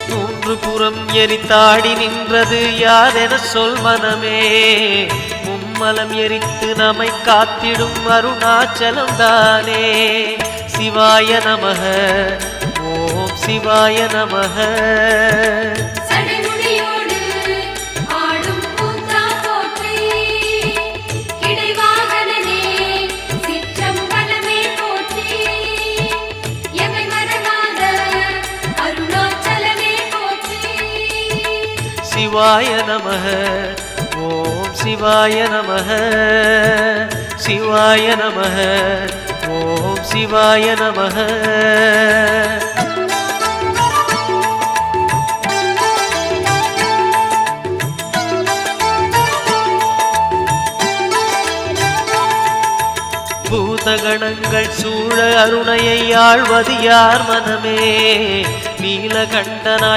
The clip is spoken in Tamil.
மூன்று புறம் எரித்தாடி நின்றது யாரென சொல் மனமே. மும்மலம் எரித்து நம்மை காத்திடும் அருணாச்சலம் தானே. சிவாய நமக ஓம் சிவாய நமக. சிவாய நமக ஓம் சிவாய நமக. சிவாய நமக ஓம் சிவாய நமக. பூதகணங்கள் சூழ அருணையை ஆழ்வது யார் மனமே. நீலகண்டனாய்